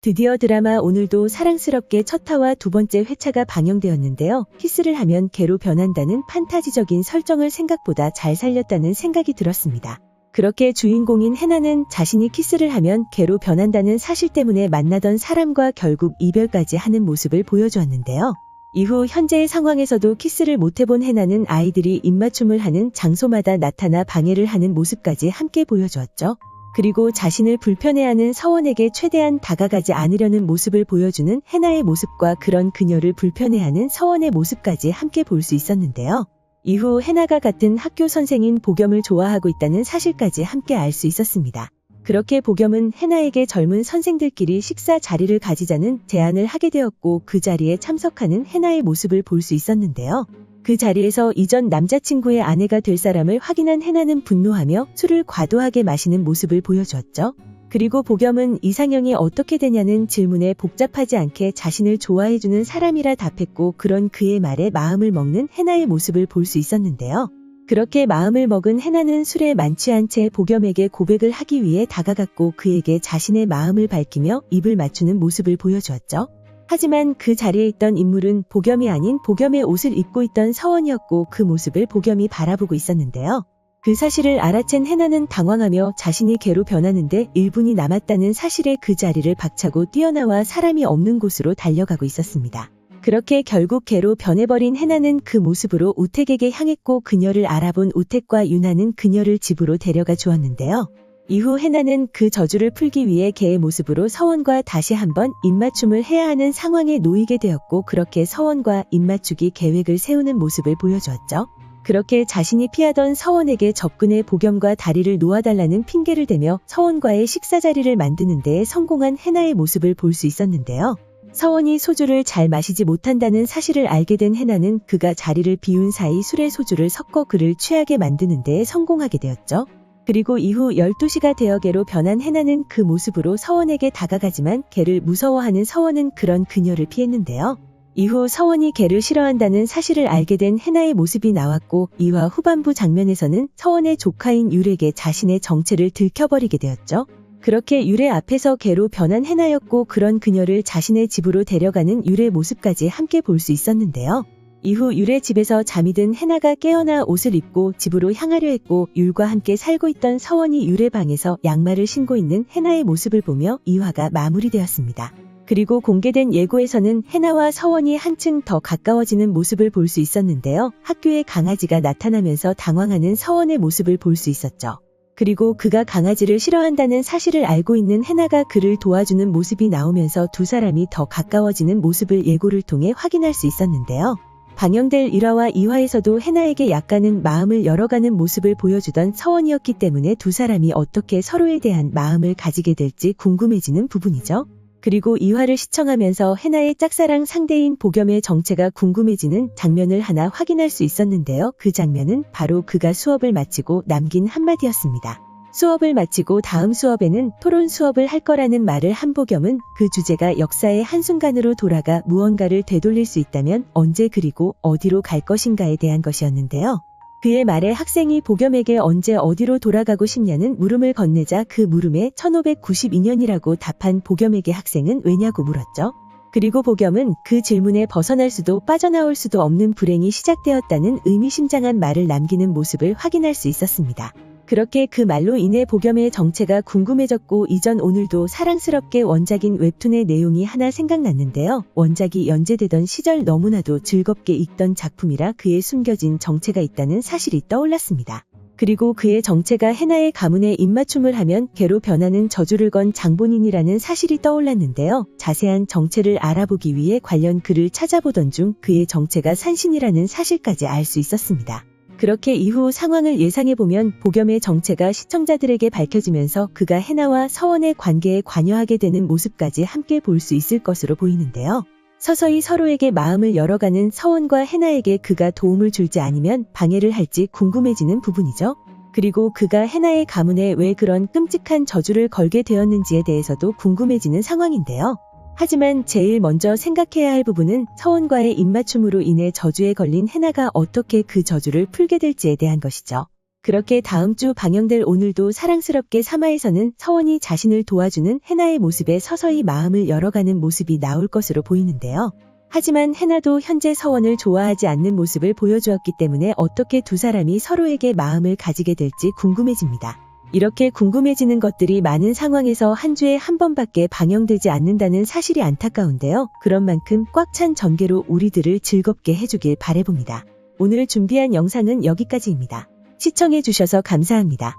드디어 드라마 오늘도 사랑스럽게 첫 화와 두 번째 회차가 방영되었는데요. 키스를 하면 개로 변한다는 판타지적인 설정을 생각보다 잘 살렸다는 생각이 들었습니다. 그렇게 주인공인 해나는 자신이 키스를 하면 개로 변한다는 사실 때문에 만나던 사람과 결국 이별까지 하는 모습을 보여주었는데요. 이후 현재의 상황에서도 키스를 못해본 해나는 아이들이 입맞춤을 하는 장소마다 나타나 방해를 하는 모습까지 함께 보여주었죠. 그리고 자신을 불편해하는 서원에게 최대한 다가가지 않으려는 모습을 보여주는 해나의 모습과 그런 그녀를 불편해하는 서원의 모습까지 함께 볼 수 있었는데요. 이후 해나가 같은 학교 선생인 보겸을 좋아하고 있다는 사실까지 함께 알 수 있었습니다. 그렇게 보겸은 해나에게 젊은 선생들끼리 식사 자리를 가지자는 제안을 하게 되었고 그 자리에 참석하는 해나의 모습을 볼 수 있었는데요. 그 자리에서 이전 남자친구의 아내가 될 사람을 확인한 해나는 분노하며 술을 과도하게 마시는 모습을 보여주었죠. 그리고 보겸은 이상형이 어떻게 되냐는 질문에 복잡하지 않게 자신을 좋아해주는 사람이라 답했고 그런 그의 말에 마음을 먹는 해나의 모습을 볼 수 있었는데요. 그렇게 마음을 먹은 해나는 술에 만취한 채 보겸에게 고백을 하기 위해 다가갔고 그에게 자신의 마음을 밝히며 입을 맞추는 모습을 보여주었죠. 하지만 그 자리에 있던 인물은 보겸이 아닌 보겸의 옷을 입고 있던 서원이었고 그 모습을 보겸이 바라보고 있었는데요. 그 사실을 알아챈 해나는 당황하며 자신이 개로 변하는데 1분이 남았다는 사실에 그 자리를 박차고 뛰어나와 사람이 없는 곳으로 달려가고 있었습니다. 그렇게 결국 개로 변해버린 해나는 그 모습으로 우택에게 향했고 그녀를 알아본 우택과 유나는 그녀를 집으로 데려가 주었는데요. 이후 해나는 그 저주를 풀기 위해 개의 모습으로 서원과 다시 한번 입맞춤을 해야 하는 상황에 놓이게 되었고 그렇게 서원과 입맞추기 계획을 세우는 모습을 보여주었죠. 그렇게 자신이 피하던 서원에게 접근해 보겸과 다리를 놓아달라는 핑계를 대며 서원과의 식사 자리를 만드는 데에 성공한 해나의 모습을 볼 수 있었는데요. 서원이 소주를 잘 마시지 못한다는 사실을 알게 된 해나는 그가 자리를 비운 사이 술에 소주를 섞어 그를 취하게 만드는 데에 성공하게 되었죠. 그리고 이후 12시가 되어 개로 변한 해나는 그 모습으로 서원에게 다가가지만 개를 무서워하는 서원은 그런 그녀를 피했는데요. 이후 서원이 개를 싫어한다는 사실을 알게 된 해나의 모습이 나왔고 이화 후반부 장면에서는 서원의 조카인 율에게 자신의 정체를 들켜버리게 되었죠. 그렇게 율의 앞에서 개로 변한 해나였고 그런 그녀를 자신의 집으로 데려가는 율의 모습까지 함께 볼 수 있었는데요. 이후 율의 집에서 잠이 든 해나가 깨어나 옷을 입고 집으로 향하려 했고 율과 함께 살고 있던 서원이 율의 방에서 양말을 신고 있는 해나의 모습을 보며 2화가 마무리되었습니다. 그리고 공개된 예고에서는 해나와 서원이 한층 더 가까워지는 모습을 볼 수 있었는데요. 학교에 강아지가 나타나면서 당황하는 서원의 모습을 볼 수 있었죠. 그리고 그가 강아지를 싫어한다는 사실을 알고 있는 해나가 그를 도와주는 모습이 나오면서 두 사람이 더 가까워지는 모습을 예고를 통해 확인할 수 있었는데요. 방영될 1화와 2화에서도 해나에게 약간은 마음을 열어가는 모습을 보여주던 서원이었기 때문에 두 사람이 어떻게 서로에 대한 마음을 가지게 될지 궁금해지는 부분이죠. 그리고 2화를 시청하면서 해나의 짝사랑 상대인 보겸의 정체가 궁금해지는 장면을 하나 확인할 수 있었는데요. 그 장면은 바로 그가 수업을 마치고 남긴 한마디였습니다. 수업을 마치고 다음 수업에는 토론 수업을 할 거라는 말을 한 보겸은 그 주제가 역사의 한순간으로 돌아가 무언가를 되돌릴 수 있다면 언제 그리고 어디로 갈 것인가에 대한 것이었는데요. 그의 말에 학생이 보겸에게 언제 어디로 돌아가고 싶냐는 물음을 건네자 그 물음에 1592년이라고 답한 보겸에게 학생은 왜냐고 물었죠. 그리고 보겸은 그 질문에 벗어날 수도 빠져나올 수도 없는 불행이 시작되었다는 의미심장한 말을 남기는 모습을 확인할 수 있었습니다. 그렇게 그 말로 인해 보겸의 정체가 궁금해졌고 이전 오늘도 사랑스럽게 원작인 웹툰의 내용이 하나 생각났는데요. 원작이 연재되던 시절 너무나도 즐겁게 읽던 작품이라 그의 숨겨진 정체가 있다는 사실이 떠올랐습니다. 그리고 그의 정체가 해나의 가문에 입맞춤을 하면 개로 변하는 저주를 건 장본인이라는 사실이 떠올랐는데요. 자세한 정체를 알아보기 위해 관련 글을 찾아보던 중 그의 정체가 산신이라는 사실까지 알 수 있었습니다. 그렇게 이후 상황을 예상해보면 보겸의 정체가 시청자들에게 밝혀지면서 그가 해나와 서원의 관계에 관여하게 되는 모습까지 함께 볼 수 있을 것으로 보이는데요. 서서히 서로에게 마음을 열어가는 서원과 해나에게 그가 도움을 줄지 아니면 방해를 할지 궁금해지는 부분이죠. 그리고 그가 해나의 가문에 왜 그런 끔찍한 저주를 걸게 되었는지에 대해서도 궁금해지는 상황인데요. 하지만 제일 먼저 생각해야 할 부분은 서원과의 입맞춤으로 인해 저주에 걸린 해나가 어떻게 그 저주를 풀게 될지에 대한 것이죠. 그렇게 다음 주 방영될 오늘도 사랑스럽게 3화에서는 서원이 자신을 도와주는 해나의 모습에 서서히 마음을 열어가는 모습이 나올 것으로 보이는데요. 하지만 해나도 현재 서원을 좋아하지 않는 모습을 보여주었기 때문에 어떻게 두 사람이 서로에게 마음을 가지게 될지 궁금해집니다. 이렇게 궁금해지는 것들이 많은 상황에서 한 주에 한 번밖에 방영되지 않는다는 사실이 안타까운데요. 그런 만큼 꽉 찬 전개로 우리들을 즐겁게 해주길 바라봅니다. 오늘 준비한 영상은 여기까지입니다. 시청해주셔서 감사합니다.